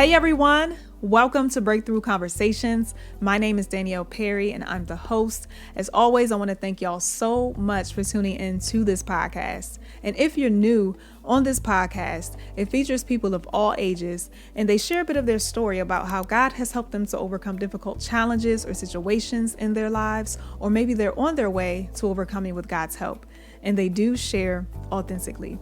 Hey everyone, welcome to Breakthrough Conversations. My name is Danielle Perry and I'm the host. As always, I want to thank y'all so much for tuning in to this podcast. And if you're new on this podcast, it features people of all ages and they share a bit of their story about how God has helped them to overcome difficult challenges or situations in their lives, or maybe they're on their way to overcoming with God's help. And they do share authentically.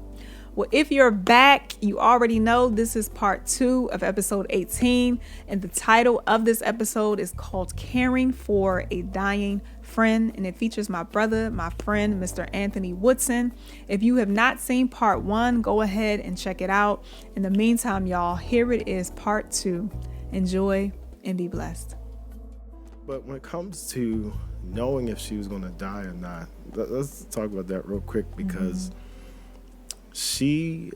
Well, if you're back, you already know this is part 2 of episode 18. And the title of this episode is called Caring for a Dying Friend. And it features my brother, my friend, Mr. Anthony Woodson. If you have not seen part 1, go ahead and check it out. In the meantime, y'all, here it is, part 2. Enjoy and be blessed. But when it comes to knowing if she was going to die or not, let's talk about that real quick because she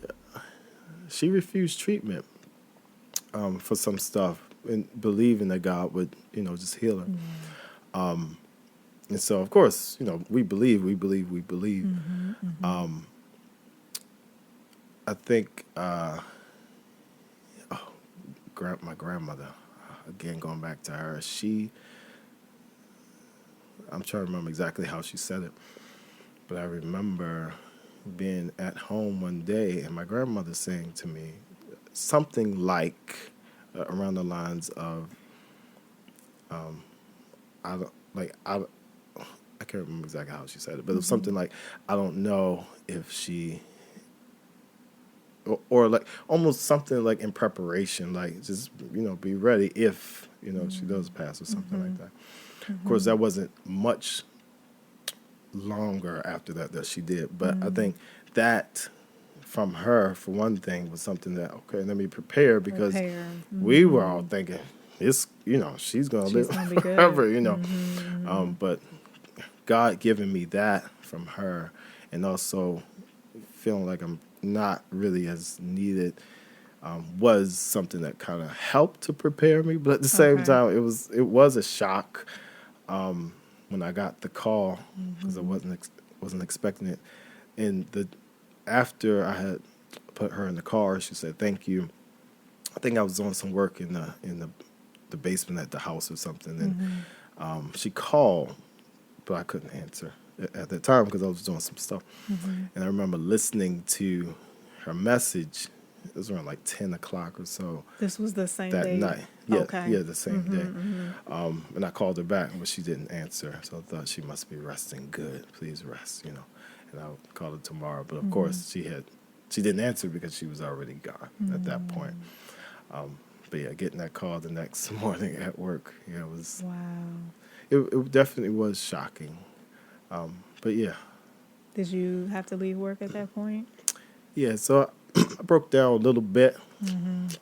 refused treatment for some stuff and believing that God would, just heal her. And so, of course, we believe. I think my grandmother, again, going back to her, I'm trying to remember exactly how she said it, but I remember being at home one day and my grandmother saying to me something like around the lines of I can't remember exactly how she said it, but it was something like, I don't know if she or like almost something like in preparation, like just be ready if she does pass or something like that. Of course, that wasn't much longer after that she did, but I think that from her, for one thing, was something that, okay, let me prepare, because we were all thinking it's she's gonna live forever, but God giving me that from her, and also feeling like I'm not really as needed, was something that kind of helped to prepare me. But at the same time, it was a shock when I got the call, because I wasn't expecting it. And after I had put her in the car, she said thank you. I think I was doing some work in the basement at the house or something, and she called, but I couldn't answer at that time because I was doing some stuff. And I remember listening to her message. It was around like 10 o'clock or so. This was the same that day? night. Yeah, the same day. And I called her back, but she didn't answer. So I thought she must be resting good. Please rest, And I'll call her tomorrow. But of course, she didn't answer because she was already gone at that point. But yeah, getting that call the next morning at work, it was. Wow. It definitely was shocking. But yeah. Did you have to leave work at that point? Yeah, so I broke down a little bit,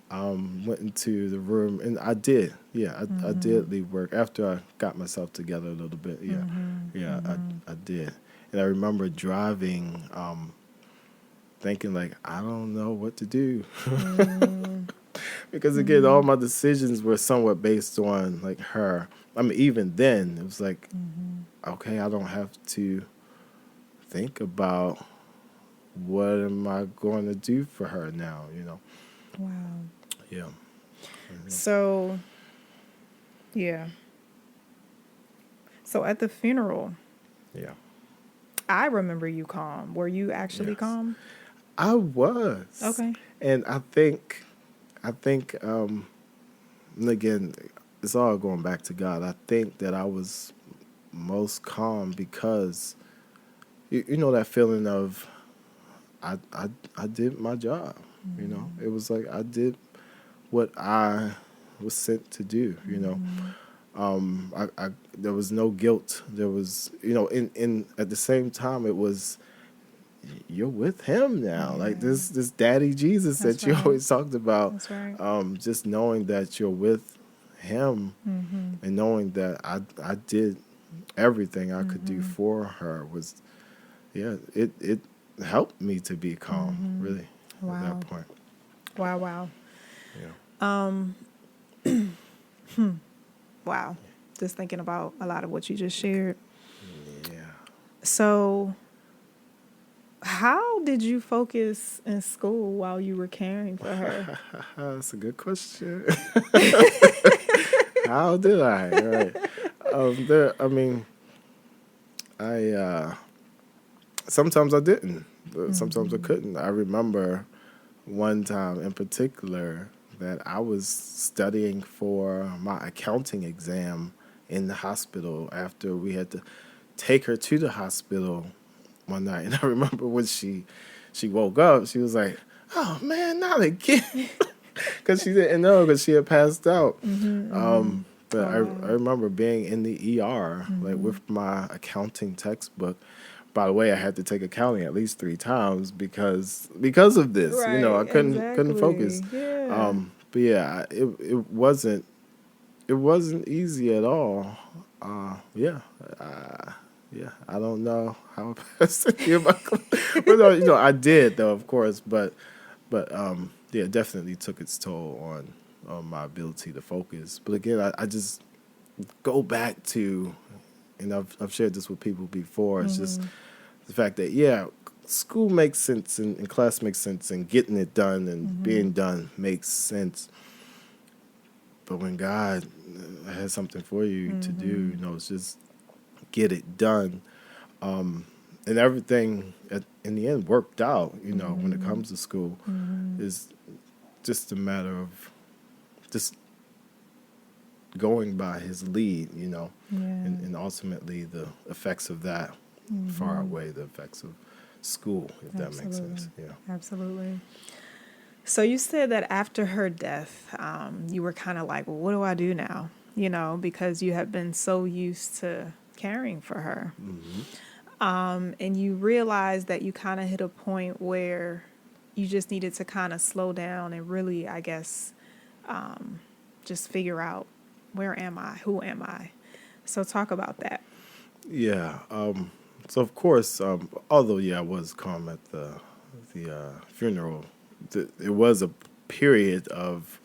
went into the room, and I did. Yeah, I did leave work after I got myself together a little bit. Yeah, I did. And I remember driving, thinking, like, I don't know what to do. Because, again, all my decisions were somewhat based on, like, her. I mean, even then, it was like, okay, I don't have to think about what am I going to do for her now, Wow. Yeah. So, yeah. So at the funeral, Yeah. I remember you calm. Were you actually calm? I was. Okay. And I think, and again, it's all going back to God. I think that I was most calm because, that feeling of, I did my job, It was like I did what I was sent to do, I there was no guilt. There was, in at the same time, it was, you're with him now. Like this daddy Jesus that you always talked about. That's right. Just knowing that you're with him and knowing that I did everything I could do for her was, it helped me to be calm, really, at that point. Wow. Yeah. Wow. Just thinking about a lot of what you just shared. Yeah. So how did you focus in school while you were caring for her? That's a good question. How did I? Right. I mean, I sometimes I didn't. Sometimes I couldn't. I remember one time in particular that I was studying for my accounting exam in the hospital after we had to take her to the hospital one night. And I remember when she woke up, she was like, "Oh man, not again," because she didn't know because she had passed out. But I remember being in the ER like with my accounting textbook. By the way, I had to take accounting at least 3 times because of this. Right, You know, I couldn't focus. Yeah. But yeah, it wasn't easy at all. Yeah. Yeah, I don't know how I passed it here, but no, you know, I did though, of course. But yeah, it definitely took its toll on my ability to focus. But again, I just go back to, and I've shared this with people before. It's just the fact that school makes sense and class makes sense and getting it done and being done makes sense. But when God has something for you to do, you know, it's just get it done. And everything in the end worked out, you know, when it comes to school. It's just a matter of just going by his lead, you know, and ultimately the effects of that far outweigh the effects of school, if that makes sense. Yeah. Absolutely. So you said that after her death, you were kind of like, well, what do I do now? You know, because you have been so used to caring for her. And you realized that you kind of hit a point where you just needed to kind of slow down and really, I guess, just figure out, where am I? Who am I? So talk about that. Yeah. So of course, although I was calm at the funeral, it was a period of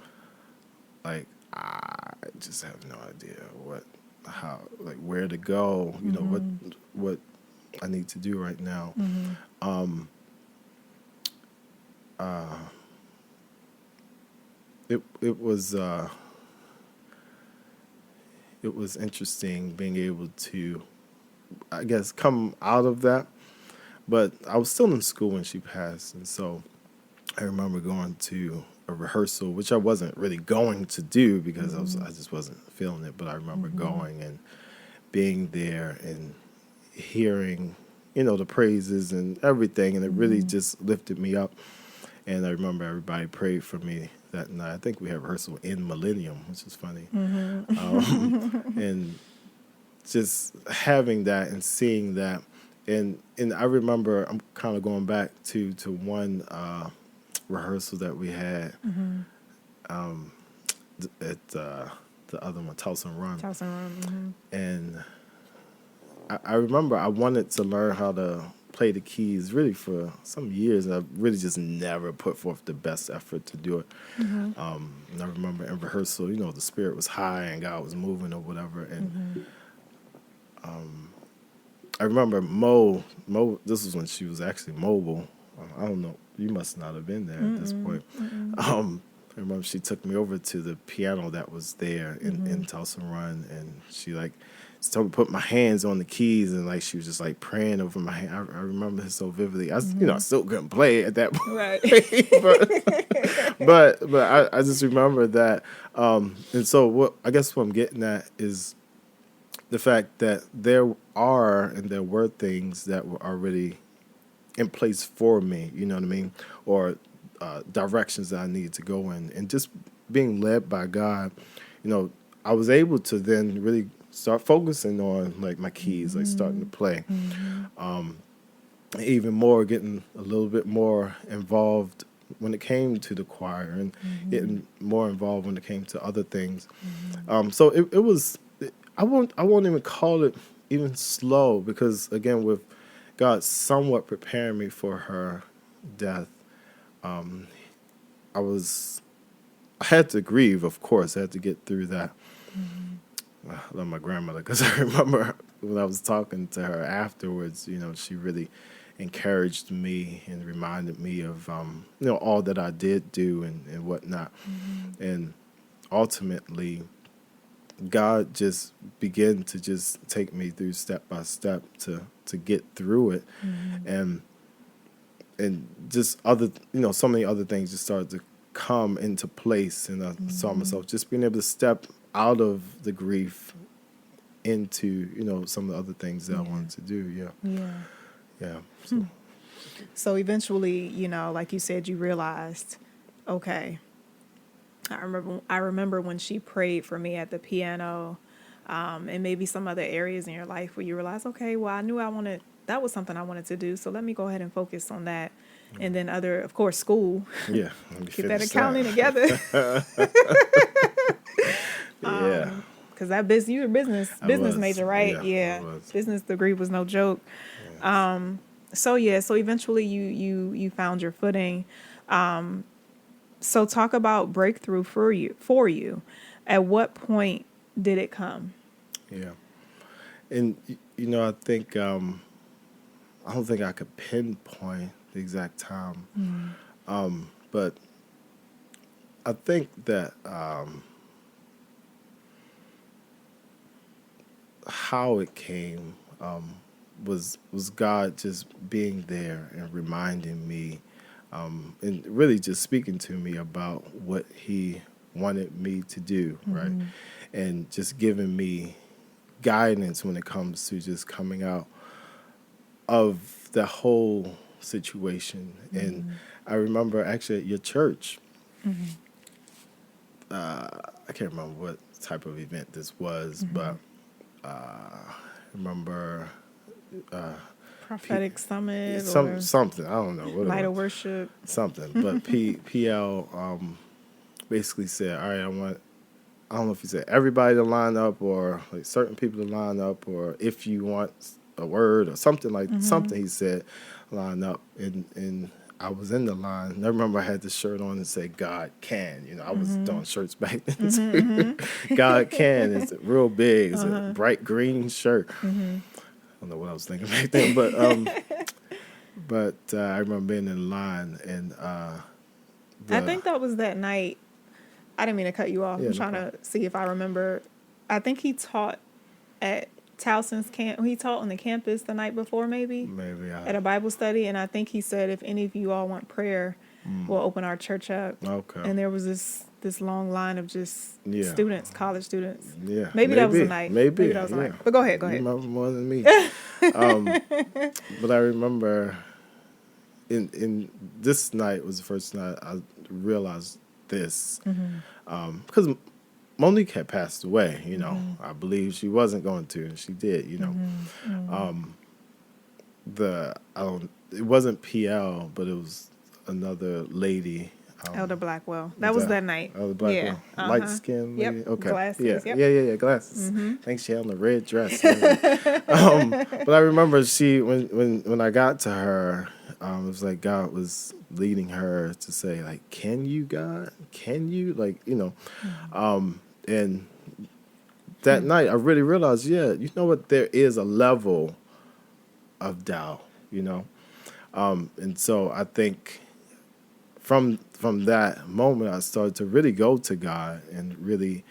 like I just have no idea where to go. You know what I need to do right now. It was interesting being able to, I guess, come out of that. But I was still in school when she passed, and so I remember going to a rehearsal, which I wasn't really going to do because I just wasn't feeling it. But I remember going and being there and hearing, you know, the praises and everything, and it really just lifted me up. And I remember everybody prayed for me that night. I think we had rehearsal in Millennium, which is funny. And just having that and seeing that. And I remember, I'm kind of going back to one rehearsal that we had at the other one, Towson Run. And I remember I wanted to learn how to play the keys really for some years, and I really just never put forth the best effort to do it. And I remember in rehearsal, you know, the spirit was high and God was moving or whatever. And I remember Mo, this was when she was actually mobile. I don't know, you must not have been there at this point. I remember she took me over to the piano that was there in Towson Run, and she told me to put my hands on the keys, and like she was just like praying over my hand. I remember it so vividly. I still couldn't play at that point, right? but I just remember that. And so what I'm getting at is the fact that there were things that were already in place for me. You know what I mean? Or directions that I needed to go in, and just being led by God. You know, I was able to then really start focusing on like my keys, like starting to play. Even more, getting a little bit more involved when it came to the choir, and getting more involved when it came to other things. So it was, I won't even call it even slow, because again, with God somewhat preparing me for her death, I had to grieve, of course. I had to get through that. I love my grandmother, because I remember when I was talking to her afterwards, you know, she really encouraged me and reminded me of, all that I did do and whatnot. And ultimately, God just began to just take me through step by step to get through it. And just other, so many other things just started to come into place. And I saw myself just being able to step out of the grief into, some of the other things that I wanted to do. Yeah. So eventually, like you said, you realized, okay, I remember when she prayed for me at the piano, and maybe some other areas in your life where you realize, okay, well, I knew that was something I wanted to do. So let me go ahead and focus on that. And then of course, school. Yeah. Get that accounting together. Yeah. Because you were business major, right? Yeah. I was. Business degree was no joke. Yes. So eventually you found your footing. So talk about breakthrough for you. At what point did it come? Yeah. And, I think, I don't think I could pinpoint the exact time. But I think that how it came was God just being there and reminding me, and really just speaking to me about what He wanted me to do, right? And just giving me guidance when it comes to just coming out of the whole situation. And I remember actually at your church, I can't remember what type of event this was, but I remember Prophetic summit or something. I don't know. night of worship. Something. But PL basically said, all right, I don't know if he said everybody to line up or like certain people to line up, or if you want a word or something like something he said, line up. And I was in the line. And I remember I had this shirt on that said God can. I was doing shirts back then too. God can. It's real big. It's a bright green shirt. I don't know what I was thinking back then, but I remember being in line and I think that was that night. I didn't mean to cut you off. Yeah, I'm trying to see if I remember. I think he taught at Towson's camp. He taught on the campus the night before, maybe at a Bible study. And I think he said, if any of you all want prayer, we'll open our church up. Okay. And there was this long line of just students, college students. Yeah. Maybe that was the night. Maybe that was the night. But go ahead. You remember more than me. But I remember in this night was the first night I realized this, because Monique had passed away, I believe she wasn't going to, and she did, it wasn't PL, but it was another lady. Elder Blackwell. That was that night. Elder Blackwell. Light skin lady. Yep. Okay. Glasses. Yeah, glasses. I think she had on a red dress. But I remember when I got to her, it was like God was leading her to say, like, can you, God? Can you? Like, and that night I really realized, you know what? There is a level of doubt, and so I think from that moment I started to really go to God and really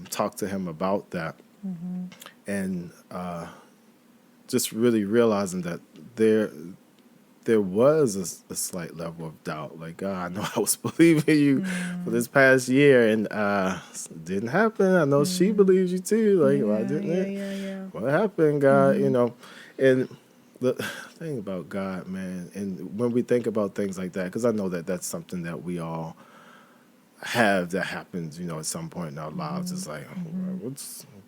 talk to Him about that, and just really realizing that there was a slight level of doubt. Like, God, I know I was believing you for this past year, and it didn't happen. I know she believes you too. Like, why didn't it? Yeah. What happened, God? And the thing about God, man, and when we think about things like that, because I know that that's something that we all have that happens, at some point in our lives. It's like,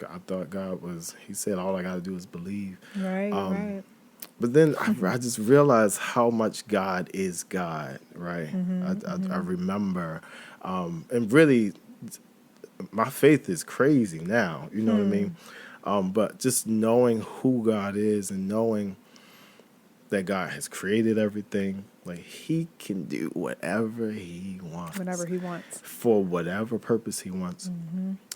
I thought God was, He said, all I got to do is believe. Right. But then I just realized how much God is God, right? I remember, and really, my faith is crazy now, you know what I mean? But just knowing who God is and knowing that God has created everything, like He can do whatever He wants. Whenever He wants. For whatever purpose He wants.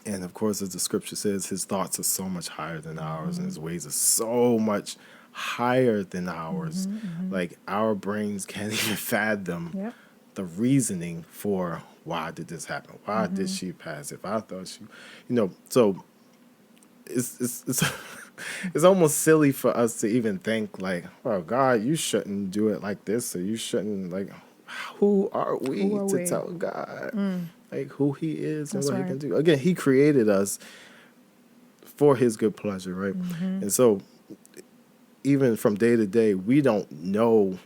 And of course, as the scripture says, His thoughts are so much higher than ours, and His ways are so much higher than ours. Like our brains can't even fathom Yep. the reasoning for why did this happen? Why did she pass? If I thought she, so it's it's almost silly for us to even think like, oh God, you shouldn't do it like this, or you shouldn't like. Who are we Who are to we? tell God like who He is and That's what He right. can do? Again, He created us for His good pleasure, right? And so even from day to day, we don't know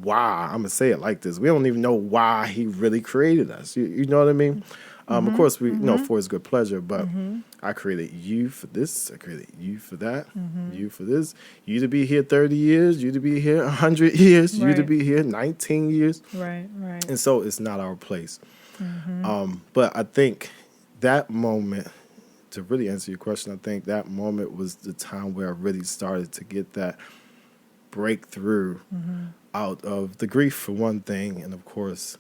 why. I'm gonna say it like this: we don't even know why He really created us. You know what I mean? Of course, we know for His good pleasure, but I created you for this. I created you for that. You for this. You to be here 30 years. You to be here 100 years. You to Right. be here 19 years. Right. Right. And so it's not our place. But I think that moment, to really answer your question, I think that moment was the time where I really started to get that breakthrough out of the grief for one thing, and of course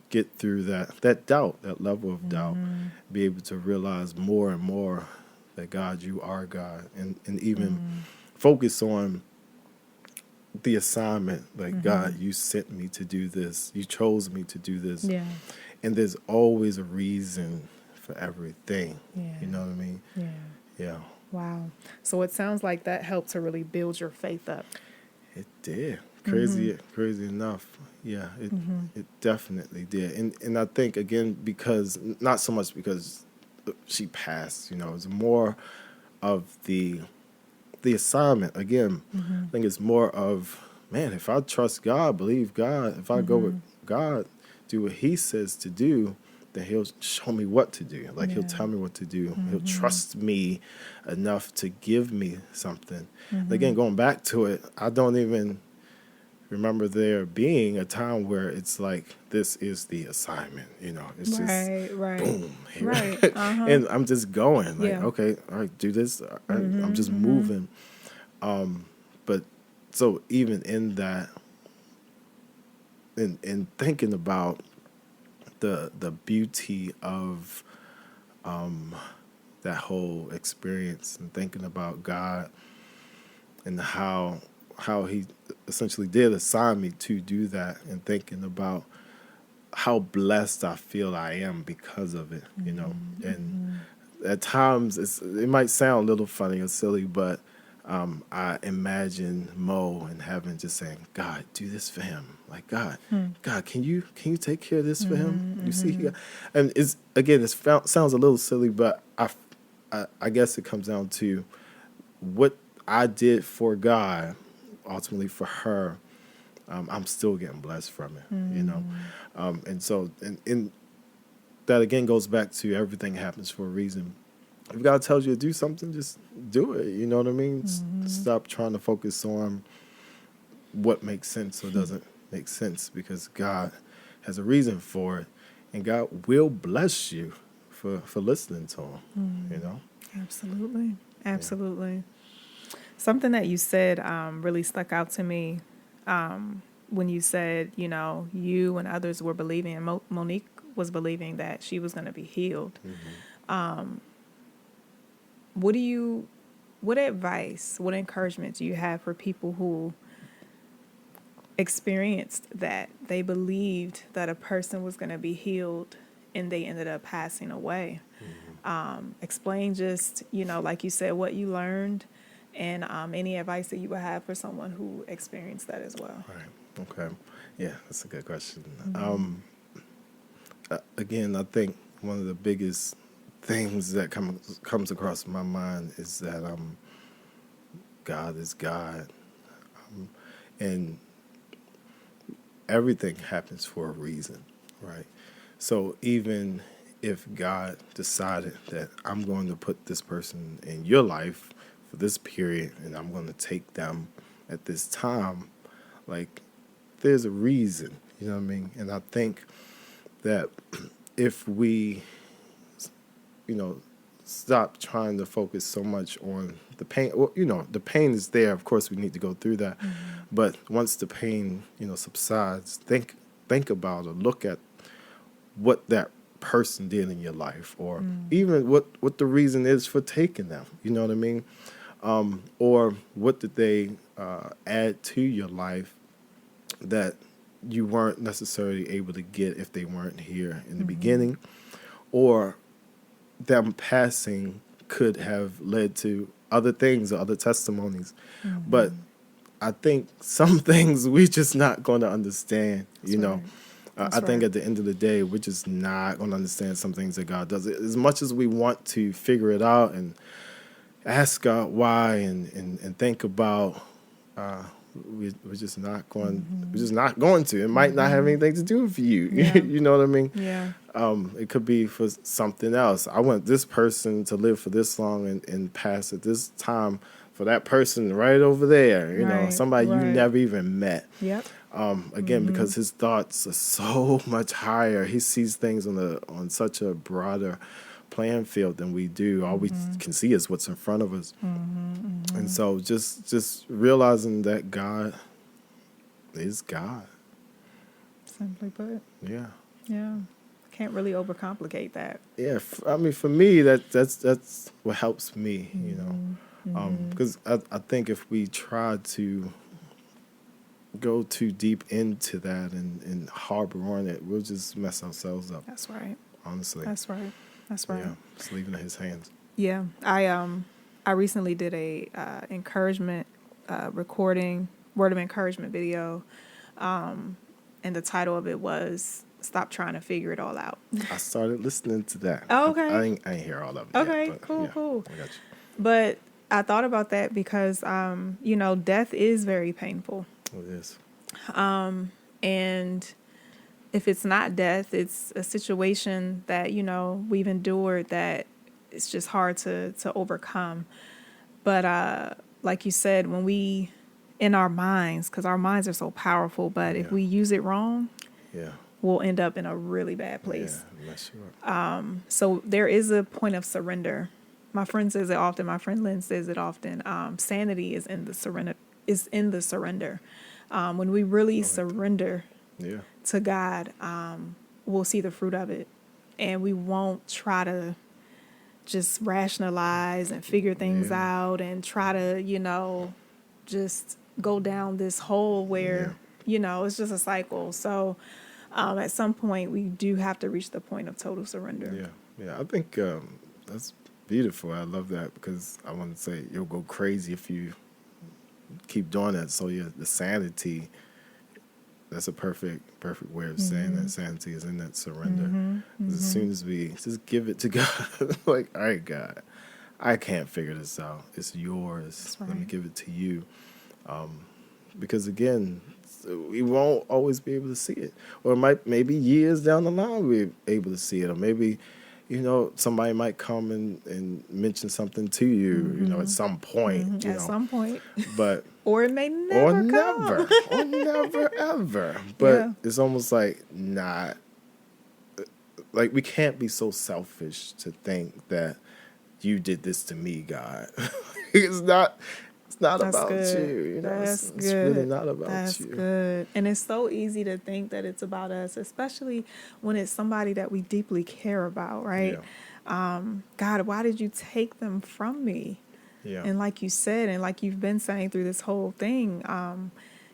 get through that doubt, that level of doubt, be able to realize more and more that God, you are God, and even focus on the assignment, like God, you sent me to do this, you chose me to do this, Yeah. and there's always a reason for everything. Yeah. You know what I mean? Yeah. Yeah, Wow. So it sounds like that helped to really build your faith up. it did. Crazy enough. Yeah, it definitely did. And I think again because not so much because she passed, it's more of the assignment. Again, I think it's more of, man, if I trust God, believe God, if I go with God, do what He says to do, then He'll show me what to do. Like He'll tell me what to do. He'll trust me enough to give me something. Again, going back to it, I don't even remember there being a time where it's like, this is the assignment, it's just Right. boom, here. Right. And I'm just going like, Yeah. okay, all right, do this. I'm just moving. But so even in that, in thinking about the beauty of that whole experience, and thinking about God and how He essentially did assign me to do that, and thinking about how blessed I feel I am because of it, and at times it might sound a little funny or silly, but I imagine Mo in heaven just saying, God, do this for him. Like, God, can you take care of this for him? You see, and sounds a little silly, but I guess it comes down to what I did for God, ultimately for her. I'm still getting blessed from it, and so and that again goes back to everything happens for a reason. If God tells you to do something, just do it. You know what I mean? Stop trying to focus on what makes sense or doesn't make sense, because God has a reason for it, and God will bless you for listening to Him. Absolutely. Something that you said really stuck out to me when you said, you and others were believing, and Monique was believing that she was going to be healed. What advice, what encouragement do you have for people who experienced that? They believed that a person was going to be healed and they ended up passing away. Explain just, like you said, what you learned, and any advice that you would have for someone who experienced that as well. Right. Okay. Yeah, that's a good question. Again, I think one of the biggest things that comes across my mind is that God is God, and everything happens for a reason, right? So even if God decided that I'm going to put this person in your life for this period, and I'm going to take them at this time, like, there's a reason, you know what I mean? And I think that if we, stop trying to focus so much on the pain, well, the pain is there. Of course, we need to go through that. But once the pain, subsides, think about or look at what that person did in your life, or even what the reason is for taking them. You know what I mean? Or what did they add to your life that you weren't necessarily able to get if they weren't here in the beginning? Or them passing could have led to other things or other testimonies. But I think some things we're just not going to understand, you know. I think at the end of the day, we're just not going to understand some things that God does. As much as we want to figure it out and ask God why and think about, we're just not going. We're just not going to. It might not have anything to do with you. Yeah. You know what I mean? Yeah. It could be for something else. I want this person to live for this long and pass at this time for that person right over there. You know, somebody you never even met. Yep. Again, because his thoughts are so much higher. He sees things on such a broader playing field than we do. All we can see is what's in front of us. And so just realizing that God is God. Simply put. Yeah. Yeah. Can't really overcomplicate that. Yeah. I mean, for me, that's what helps me, you know. Because I think if we try to go too deep into that and harbor on it, we'll just mess ourselves up. That's right. Honestly. That's right. That's right. Yeah, just leaving it in his hands. Yeah. I recently did a encouragement recording, word of encouragement video, and the title of it was "Stop Trying to Figure It All Out." I started listening to that. Oh, okay. I ain't hear all of it Okay, yet, but cool. I got you. But I thought about that because, you know, death is very painful. It is. And if it's not death, it's a situation that, you know, we've endured that it's just hard to overcome. But like you said, when we, in our minds, because our minds are so powerful, but if we use it wrong, we'll end up in a really bad place. Yeah, mess you up. So there is a point of surrender. My friend says it often. My friend Lynn says it often. Sanity is in the surrender. When we really surrender to God, we'll see the fruit of it. And we won't try to just rationalize and figure things out and try to, you know, just go down this hole where, you know, it's just a cycle. So at some point, we do have to reach the point of total surrender. Yeah. I think that's beautiful. I love that because I want to say you'll go crazy if you keep doing that. So the sanity, that's a perfect way of saying that. Sanity is in that surrender. As soon as we just give it to God, like, all right, God, I can't figure this out. It's yours. Right. Let me give it to you. Because again, we won't always be able to see it. Or maybe years down the line we're able to see it. Or maybe, you know, somebody might come and mention something to you, you know, at some point. At some point. But or it may never come. Or never, ever. But it's almost like like we can't be so selfish to think that you did this to me, God. It's not That's about good. you. You know, That's it's really not about That's you. good. And it's so easy to think that it's about us, especially when it's somebody that we deeply care about, right? God, why did you take them from me? Yeah. And like you said, and like you've been saying through this whole thing,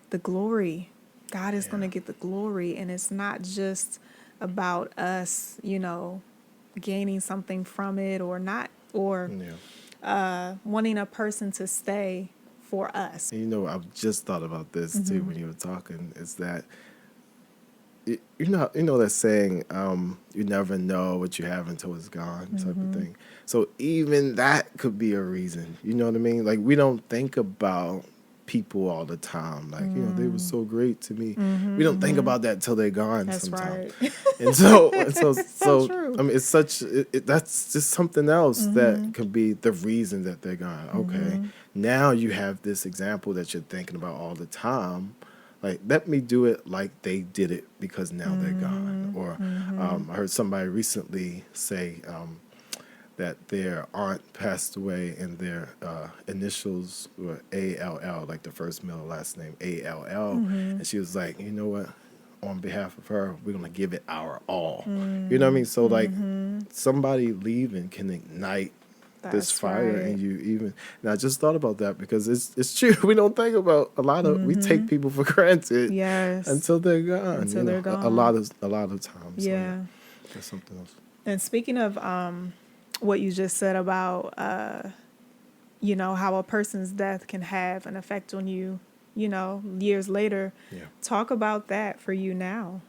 the glory, God is going to get the glory. And it's not just about us, you know, gaining something from it or not, or wanting a person to stay for us. And you know, I've just thought about this too when you were talking, is that you know that saying, you never know what you have until it's gone, type of thing. So even that could be a reason. You know what I mean? Like, we don't think about people all the time. Like, you know, they were so great to me. We don't think about that till they're gone. That's sometimes. right. And so true. I mean, it's that's just something else that could be the reason that they're gone. Okay, now you have this example that you're thinking about all the time. Like, let me do it like they did it because now they're gone. Or I heard somebody recently say that their aunt passed away and their initials were ALL, like the first middle last name ALL. And she was like, you know what? On behalf of her, we're going to give it our all. You know what I mean? So, like, somebody leaving can ignite this fire right. in you. Even and I just thought about that because it's true. We don't think about we take people for granted Yes. until they're gone. Until they're gone. A lot of times. Yeah. So, yeah, that's something else. And speaking of what you just said about how a person's death can have an effect on you, years later. Yeah. Talk about that for you now.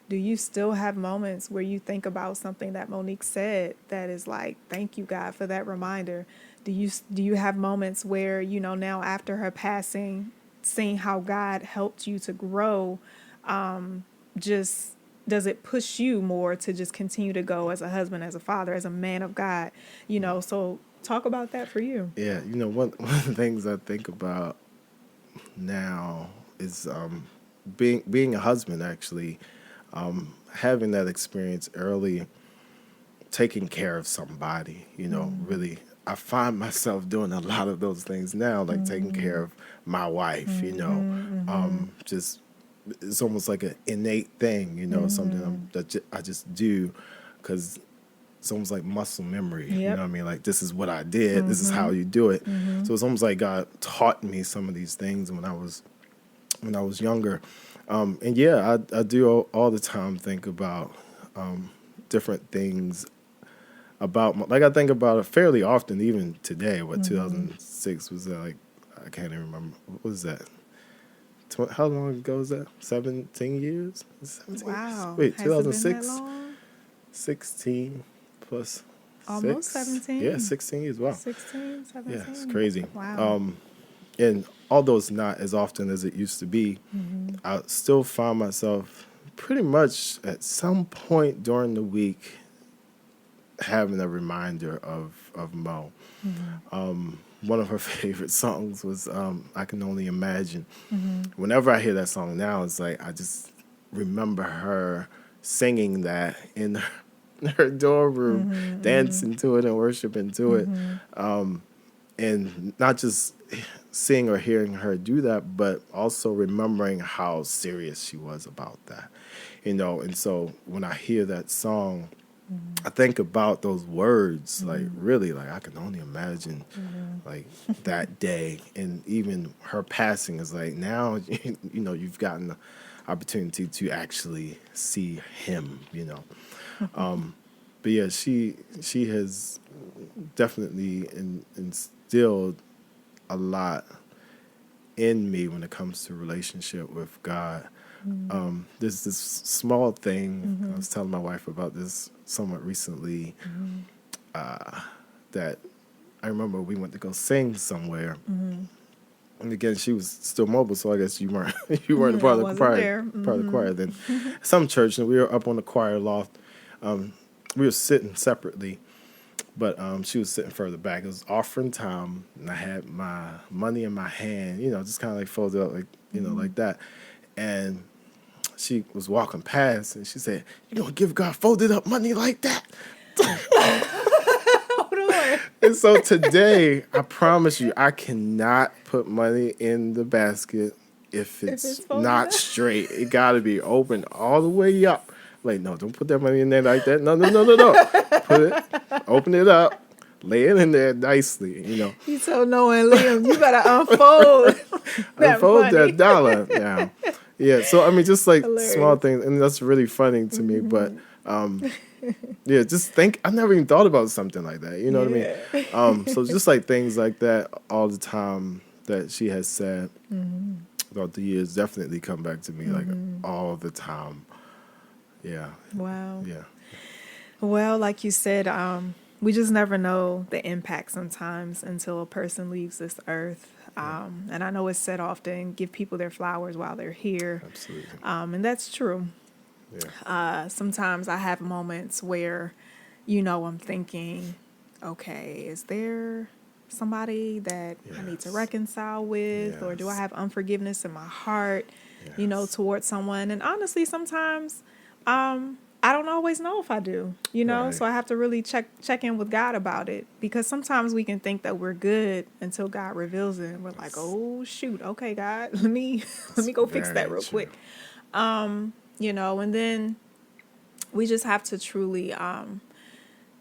Do you still have moments where you think about something that Monique said that is like, thank you, God, for that reminder? Do you have moments where, now after her passing, seeing how God helped you to grow, just does it push you more to just continue to go as a husband, as a father, as a man of God? So talk about that for you. Yeah, one of the things I think about now is being a husband, actually, having that experience early, taking care of somebody, really. I find myself doing a lot of those things now, like taking care of my wife, just it's almost like an innate thing, something that I just do because it's almost like muscle memory. Yep. You know what I mean? Like, this is what I did. This is how you do it. So it's almost like God taught me some of these things when I was younger. And yeah, I do all the time think about different things about I think about it fairly often, even today. What 2006 was that? Like, I can't even remember. What was that? How long ago was that? 17 years? 17 Wow. years? Wait, Has it been 2006? that long? 16 plus Almost 6. 17. Yeah, 16 years. Wow. 16, 17. Yeah, it's crazy. Wow. And although it's not as often as it used to be, I still find myself pretty much at some point during the week having a reminder of Mo. One of her favorite songs was I Can Only Imagine. Whenever I hear that song now, it's like I just remember her singing that in her dorm room, dancing to it and worshiping to it. And not just seeing or hearing her do that, but also remembering how serious she was about that. And so when I hear that song, I think about those words, like really, like I can only imagine like that day. And even her passing is like, now, you've gotten the opportunity to actually see him, But yeah, she has definitely instilled a lot in me when it comes to relationship with God. There's this small thing, I was telling my wife about this somewhat recently, that I remember we went to go sing somewhere. And again, she was still mobile, so I guess you weren't a part of the choir. Part of the choir then. Some church, and we were up on the choir loft. We were sitting separately, but she was sitting further back. It was offering time, and I had my money in my hand, just kind of like folded up, like like that. And she was walking past, and she said, "You don't give God folded up money like that." And so today, I promise you, I cannot put money in the basket if it's not straight. It got to be open all the way up. Like, no, don't put that money in there like that. No. Open it up, lay it in there nicely, He's so knowing, Liam, you better unfold that dollar now. Yeah, so I mean, just like small things, and that's really funny to me. But yeah, just think. I never even thought about something like that. You know what I mean? So just like things like that all the time that she has said throughout the years definitely come back to me like all the time. Yeah. Wow. Yeah. Well, like you said, we just never know the impact sometimes until a person leaves this earth. And I know it's said often, give people their flowers while they're here. Absolutely. And that's true. Yeah. Sometimes I have moments where, I'm thinking, okay, is there somebody that I need to reconcile with? Or do I have unforgiveness in my heart, towards someone? And honestly, sometimes I don't always know if I do, Right. so I have to really check in with God about it, because sometimes we can think that we're good until God reveals it, and we're like, oh shoot, okay, God, let me go fix that real quick. And then we just have to truly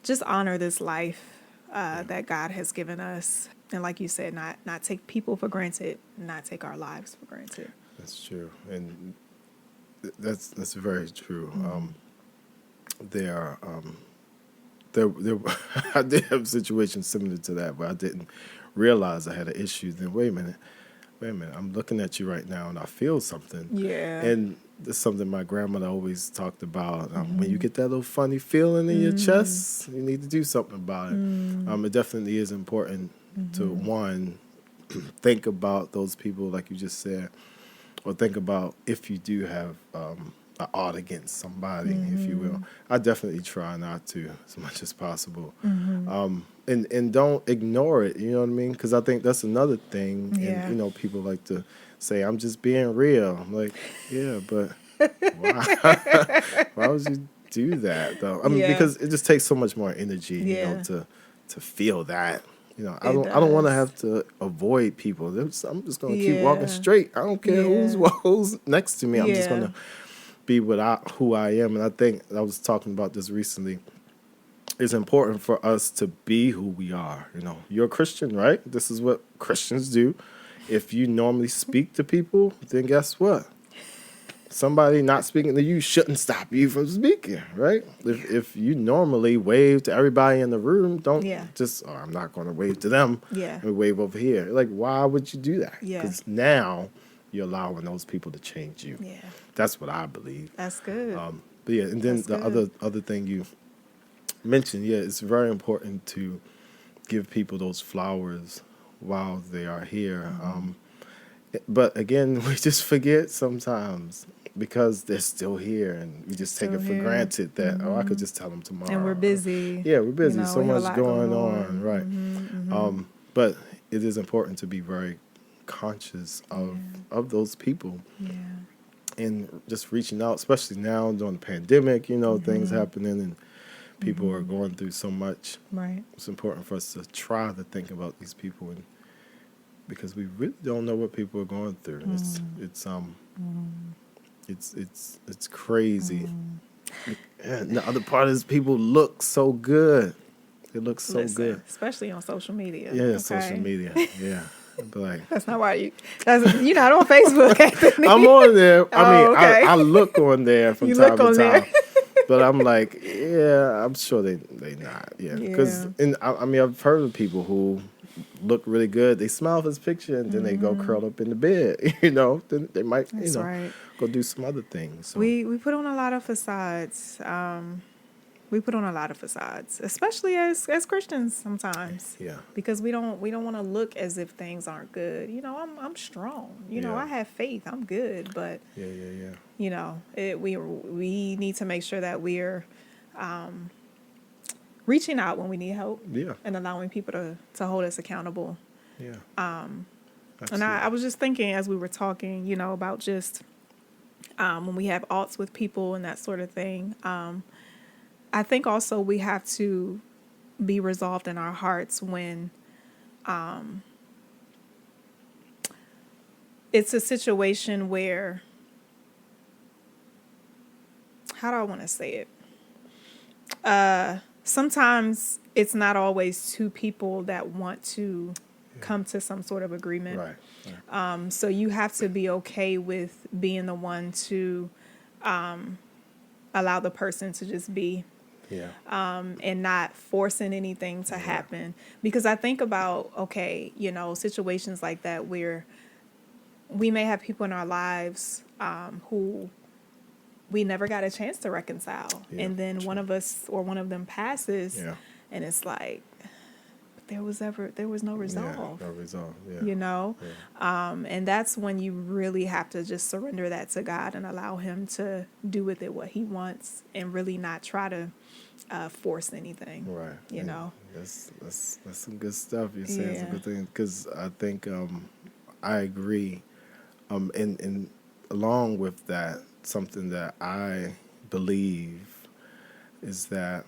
just honor this life that God has given us. And like you said, not take people for granted, not take our lives for granted. That's true. And that's very true. There I did have situations similar to that where I didn't realize I had an issue. Then wait a minute, I'm looking at you right now and I feel something. Yeah. And that's something my grandmother always talked about. When you get that little funny feeling in your chest, you need to do something about it. It definitely is important to, one, think about those people like you just said, or think about if you do have an ought against somebody, if you will. I definitely try not to as much as possible. And don't ignore it, you know what I mean? Because I think that's another thing. Yeah. And, people like to say, I'm just being real. I'm like, yeah, but why would you do that, though? I mean, because it just takes so much more energy, to feel that. I don't want to have to avoid people. I'm just going to keep walking straight. I don't care who's next to me. I'm just going to be who I am. And I think I was talking about this recently. It's important for us to be who we are. You're a Christian, right? This is what Christians do. If you normally speak to people, then guess what? Somebody not speaking to you shouldn't stop you from speaking, right? If you normally wave to everybody in the room, don't just, I'm not going to wave to them and wave over here. Like, why would you do that? Because now you're allowing those people to change you. Yeah. That's what I believe. That's good. But yeah, and then the other thing you mentioned, it's very important to give people those flowers while they are here. But again, we just forget sometimes because they're still here, and we just take it for granted that, I could just tell them tomorrow. And we're busy. Yeah, we're busy. So much going on. Right. But it is important to be very conscious of those people. Yeah. And just reaching out, especially now during the pandemic, things happening and people are going through so much. Right. It's important for us to try to think about these people, and because we really don't know what people are going through. It's crazy. And the other part is people look so good. They look so good, especially on social media. Yeah, social media. Yeah. But that's not why you're not on Facebook, Anthony. I'm on there. I look on there from time to time. But I'm like, I'm sure they not. Yeah. Because I've heard of people who look really good. They smile for this picture and then they go curl up in the bed. Then they might, go do some other things. So. We put on a lot of facades. Especially as Christians sometimes. Yeah. Because we don't want to look as if things aren't good. I'm strong. I have faith. I'm good. But we need to make sure that we're reaching out when we need help. Yeah. And allowing people to hold us accountable. Yeah. And I was just thinking as we were talking, about just when we have oughts with people and that sort of thing. I think also we have to be resolved in our hearts when it's a situation where, how do I want to say it? Sometimes it's not always two people that want to come to some sort of agreement. Right. So you have to be okay with being the one to allow the person to just be. Yeah. And not forcing anything to happen. Because I think about, situations like that where we may have people in our lives who we never got a chance to reconcile. Yeah, and then one of us or one of them passes and it's like, there was no resolve. No resolve, yeah. And that's when you really have to just surrender that to God and allow him to do with it what he wants and really not try to force anything. Right. That's some good stuff you're saying. Some good things, because I think I agree. And along with that, something that I believe is that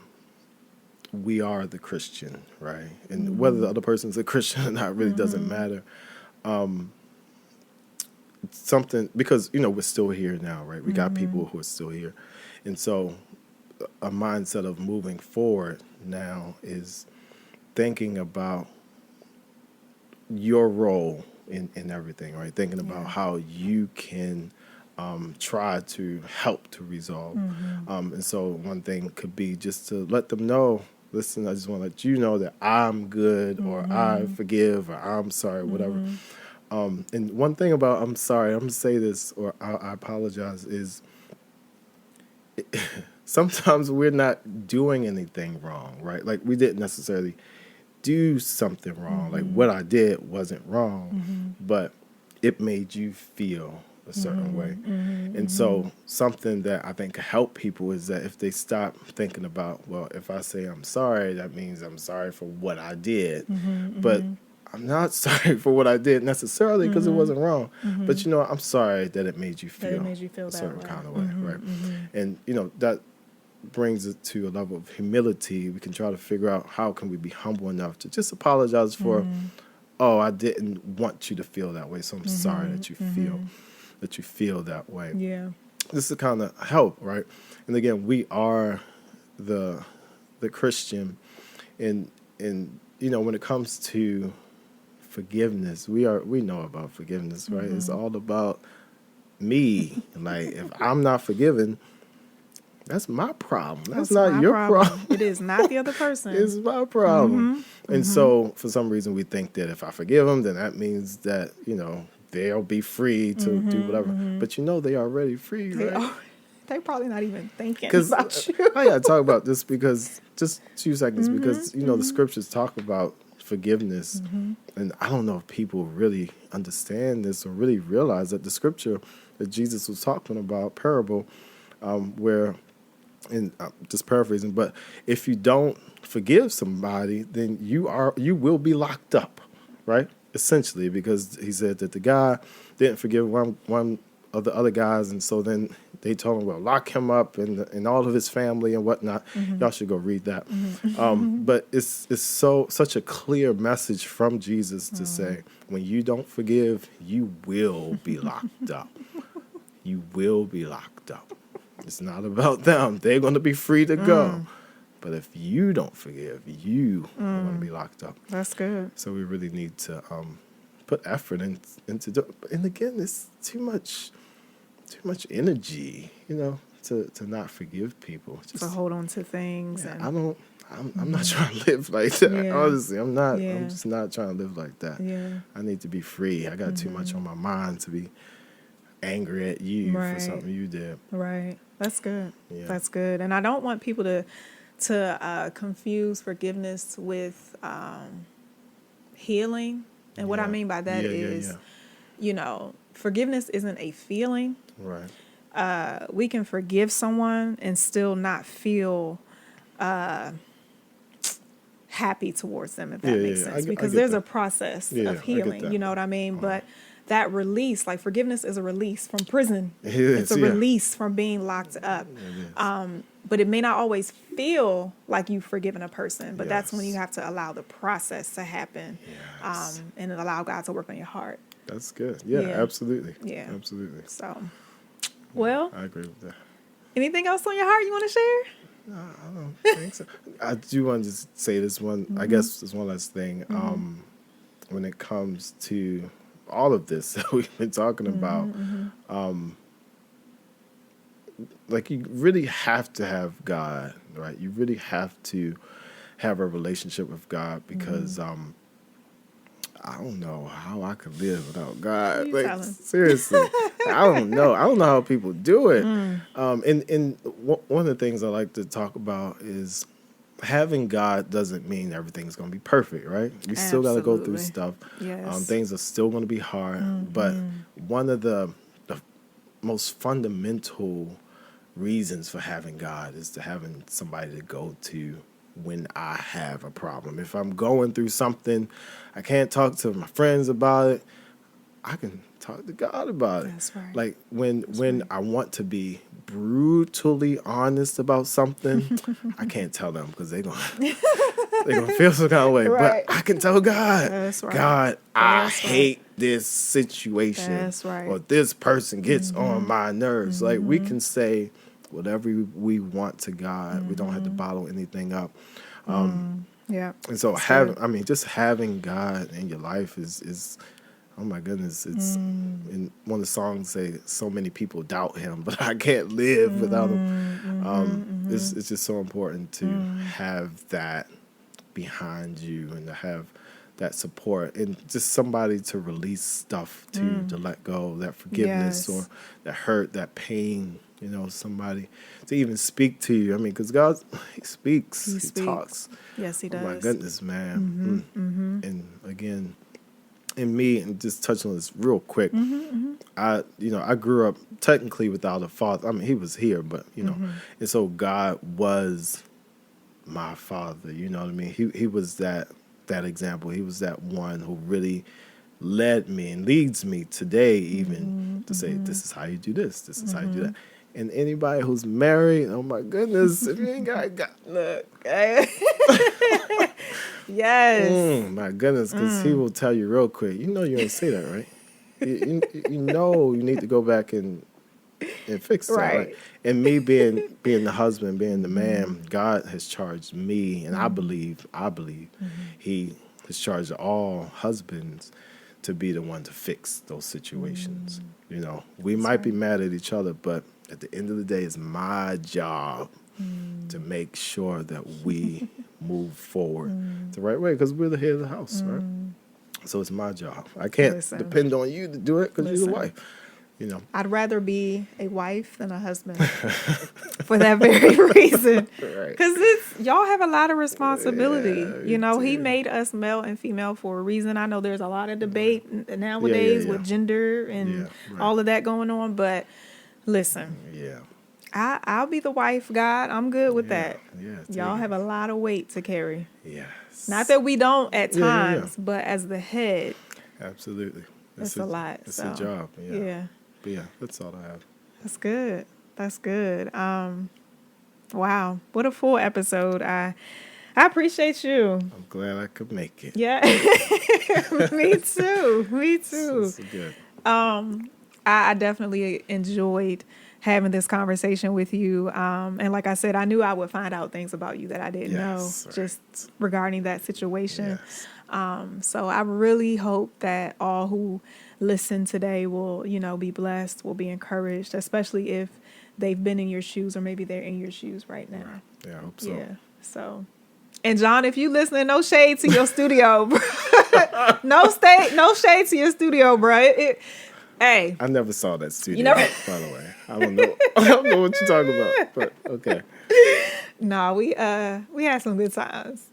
we are the Christian, right? And whether the other person's a Christian or not really doesn't matter. Something, because, we're still here now, right? We got people who are still here. And so a mindset of moving forward now is thinking about your role in everything, right? Thinking about how you can try to help to resolve. And so one thing could be just to let them know, listen, I just want to let you know that I'm good, or I forgive, or I'm sorry, whatever. And one thing about I'm sorry, I'm going to say this, or I apologize, is sometimes we're not doing anything wrong, right? Like we didn't necessarily do something wrong. Like what I did wasn't wrong, but it made you feel a certain way. And so something that I think could help people is that if they stop thinking about, well, if I say I'm sorry, that means I'm sorry for what I did. But I'm not sorry for what I did necessarily because it wasn't wrong. But, you know, I'm sorry that it made you feel a certain kind of way, right? And, you know, that brings it to a level of humility. We can try to figure out how can we be humble enough to just apologize for, oh, I didn't want you to feel that way, so I'm sorry that you feel that way. Yeah. This is kind of help, right? And again, we are the Christian, and you know, when it comes to forgiveness, we know about forgiveness, right? It's all about me. Like if I'm not forgiven, that's my problem. That's not your problem. It is not the other person. It's my problem. And so for some reason we think that if I forgive them, then that means that, you know, they'll be free to do whatever. But you know they are already free, right? They're probably not even thinking about you. I got to talk about this because just 2 seconds, because, you know, the scriptures talk about forgiveness. And I don't know if people really understand this or really realize that the scripture that Jesus was talking about, parable, where, and I'm just paraphrasing, but if you don't forgive somebody, then you will be locked up, right? Essentially, because he said that the guy didn't forgive one of the other guys, and so then they told him, well, lock him up and all of his family and whatnot. Y'all should go read that. But it's such a clear message from Jesus to say, when you don't forgive, you will be locked up. You will be locked up. It's not about them. They're going to be free to go. But if you don't forgive, you are going to be locked up. That's good. So we really need to put effort into do. And again, it's too much energy, you know, to not forgive people. Just to hold on to things. Yeah, and I'm not trying to live like that. Yeah. Honestly, I'm not. Yeah. I'm just not trying to live like that. Yeah. I need to be free. I got too much on my mind to be angry at you for something you did. Right. That's good. Yeah. That's good. And I don't want people to confuse forgiveness with healing. And what I mean by that is, you know, forgiveness isn't a feeling. Right. We can forgive someone and still not feel happy towards them, if that makes sense. Because there's a process of healing. You know what I mean? But that release, like forgiveness is a release from prison. It's a release from being locked up. But it may not always feel like you've forgiven a person, but that's when you have to allow the process to happen and allow God to work on your heart. That's good. Yeah, absolutely. Yeah. Absolutely. So, well, I agree with that. Anything else on your heart you want to share? No, I don't think so. I do want to just say this one, I guess this one last thing. When it comes to all of this that we've been talking about, like you really have to have God, right? You really have to have a relationship with God because I don't know how I could live without God. Like seriously, I don't know. I don't know how people do it. And one of the things I like to talk about is having God doesn't mean everything's going to be perfect, right? We still got to go through stuff. Yes. Things are still going to be hard. But one of the most fundamental reasons for having God is to having somebody to go to when I have a problem. If I'm going through something, I can't talk to my friends about it, I can talk to God about it. That's right. Like when I want to be brutally honest about something, I can't tell them because they're gonna feel some kind of way. Right. But I can tell God, That's right. God, I hate this situation. That's right. Or this person gets on my nerves. Like we can say whatever we want to God. We don't have to bottle anything up. Yeah. And so just having God in your life is oh my goodness, it's in one of the songs say so many people doubt him, but I can't live without him. It's just so important to have that behind you and to have that support and just somebody to release stuff to let go, that forgiveness or that hurt, that pain, somebody to even speak to you. I mean, because God, he speaks, he talks. Yes, he does. Oh my goodness, man. And again, in me, and just touch on this real quick, I grew up technically without a father. I mean, he was here, but, and so God was my father, you know what I mean? He was that example. He was that one who really led me and leads me today even to say, this is how you do this. This is how you do that. And anybody who's married, oh my goodness, if you ain't got look. Yes. My goodness, because he will tell you real quick, you ain't say that, right? you need to go back and fix that, right? And me being the husband, being the man, God has charged me, and I believe he has charged all husbands to be the one to fix those situations. We might be mad at each other, but at the end of the day, it's my job to make sure that we move forward the right way, because we're the head of the house, right? So it's my job. I can't depend on you to do it because you're the wife. I'd rather be a wife than a husband for that very reason. Because y'all have a lot of responsibility. He made us male and female for a reason. I know there's a lot of debate nowadays with gender and all of that going on. But listen, I'll be the wife, God. I'm good with that. Y'all have a lot of weight to carry. Yes. Not that we don't at times, but as the head. Absolutely. It's a lot. It's a job. Yeah. But that's all I have. That's good. Wow. What a full episode. I appreciate you. I'm glad I could make it. Yeah. Me too. This is good. I definitely enjoyed having this conversation with you. And like I said, I knew I would find out things about you that I didn't know just regarding that situation. So I really hope that all who listen today will, be blessed, will be encouraged, especially if they've been in your shoes or maybe they're in your shoes right now. Yeah, I hope so. Yeah. So, and John, if you listening, no shade to your studio, bro. No shade to your studio, bro. Hey, I never saw that studio, by the way. I don't know what you're talking about, but okay. No, we had some good times.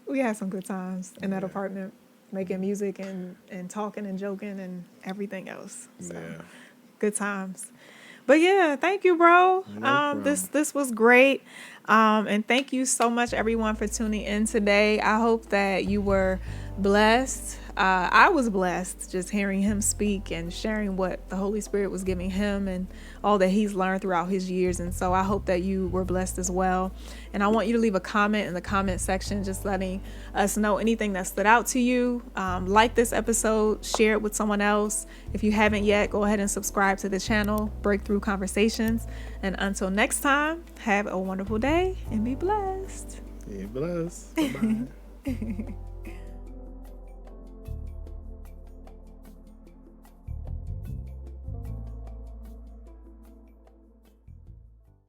In that apartment, making music and talking and joking and everything else. So, good times. But yeah, thank you, bro. This was great. And thank you so much, everyone, for tuning in today. I hope that you were blessed. I was blessed just hearing him speak and sharing what the Holy Spirit was giving him and all that he's learned throughout his years. And so I hope that you were blessed as well. And I want you to leave a comment in the comment section, just letting us know anything that stood out to you. Like this episode, share it with someone else. If you haven't yet, go ahead and subscribe to the channel, Breakthrough Conversations. And until next time, have a wonderful day and be blessed. Be blessed. Bye-bye.